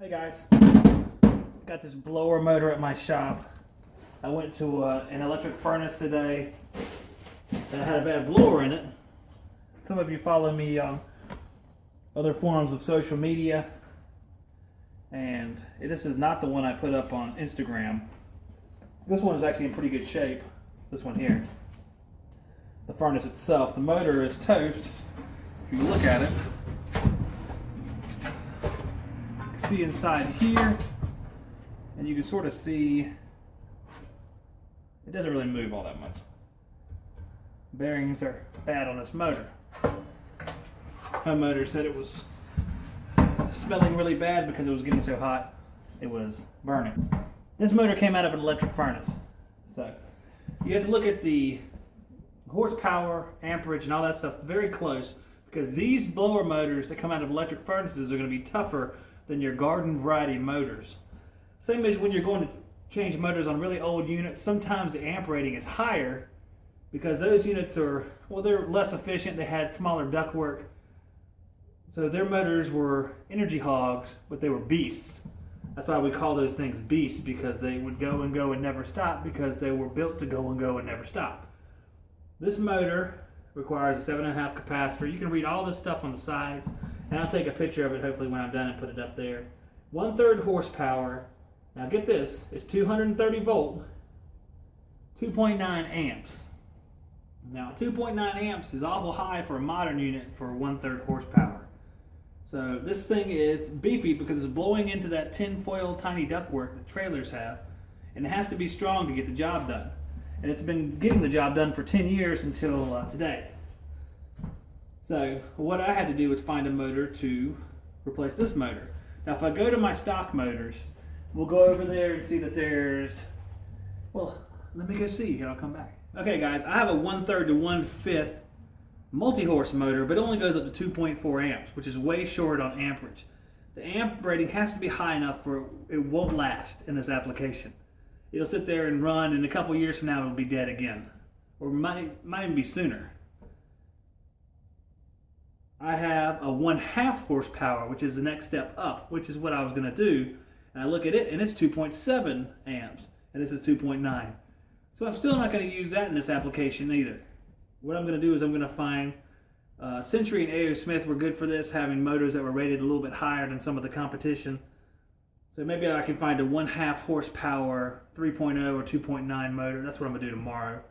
Hey guys, got this blower motor at my shop. I went to an electric furnace today that had a bad blower in it. Some of you follow me on other forms of social media, and this is not the one I put up on Instagram. This one is actually in pretty good shape, this one here. The furnace itself, the motor is toast. If you look at it, see inside here, and you can sort of see it doesn't really move all that much. Bearings are bad on this motor. Homeowner said it was smelling really bad because it was getting so hot it was burning. This motor came out of an electric furnace, so you have to look at the horsepower, amperage, and all that stuff very close, because these blower motors that come out of electric furnaces are going to be tougher than your garden variety motors. Same as when you're going to change motors on really old units, sometimes the amp rating is higher because those units are, well, they're less efficient, they had smaller ductwork, so their motors were energy hogs, but they were beasts. That's why we call those things beasts, because they would go and never stop, because they were built to go and never stop. This motor requires a 7.5 capacitor. You can read all this stuff on the side, and I'll take a picture of it hopefully when I'm done and put it up there. 1/3 horsepower. Now get this, it's 230 volt, 2.9 amps. Now 2.9 amps is awful high for a modern unit for 1/3 horsepower. So this thing is beefy because it's blowing into that tin foil tiny ductwork that trailers have, and it has to be strong to get the job done. And it's been getting the job done for 10 years until today. So what I had to do was find a motor to replace this motor. Now if I go to my stock motors, we'll go over there and see that there's, well, let me go see here, I'll come back. Okay guys, I have a 1/3 to 1/5 multi-horse motor, but it only goes up to 2.4 amps, which is way short on amperage. The amp rating has to be high enough for it won't last in this application. It'll sit there and run, and a couple years from now it'll be dead again, or might even be sooner. I have a 1/2 horsepower, which is the next step up, which is what I was going to do. And I look at it, and it's 2.7 amps, and this is 2.9. So I'm still not going to use that in this application either. What I'm going to do is I'm going to find Century and A.O. Smith were good for this, having motors that were rated a little bit higher than some of the competition. So maybe I can find a 1/2 horsepower 3.0 or 2.9 motor. That's what I'm going to do tomorrow.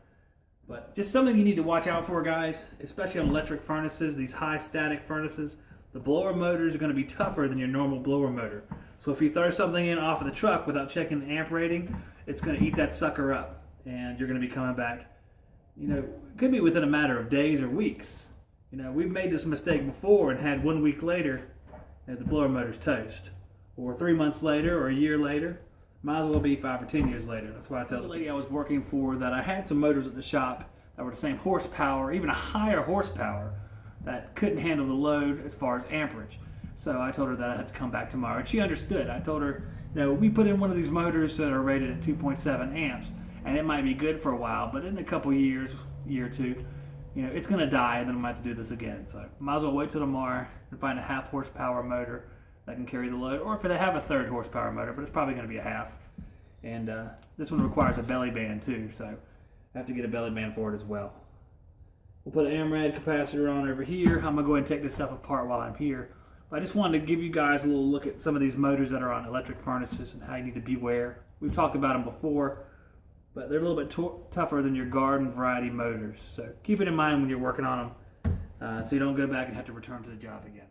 But just something you need to watch out for, guys, especially on electric furnaces, these high static furnaces. The blower motors are going to be tougher than your normal blower motor. So if you throw something in off of the truck without checking the amp rating, it's going to eat that sucker up, and you're going to be coming back. You know, it could be within a matter of days or weeks. You know, we've made this mistake before and had 1 week later, the blower motor's toast. Or 3 months later, or a year later. Might as well be 5 or 10 years later. That's why I tell the lady I was working for that I had some motors at the shop that were the same horsepower, even a higher horsepower, that couldn't handle the load as far as amperage. So I told her that I had to come back tomorrow, and she understood. I told her, you know, we put in one of these motors that are rated at 2.7 amps, and it might be good for a while, but in a couple years, year or two, you know, it's going to die, and then I might have to do this again. So might as well wait till tomorrow and find a 1/2 horsepower motor that can carry the load, or if they have a 1/3 horsepower motor, but it's probably going to be a 1/2. And this one requires a belly band too, so I have to get a belly band for it as well. We'll put an AMRAD capacitor on over here. I'm going to go ahead and take this stuff apart while I'm here. But I just wanted to give you guys a little look at some of these motors that are on electric furnaces and how you need to beware. We've talked about them before, but they're a little bit tougher than your garden variety motors. So keep it in mind when you're working on them, so you don't go back and have to return to the job again.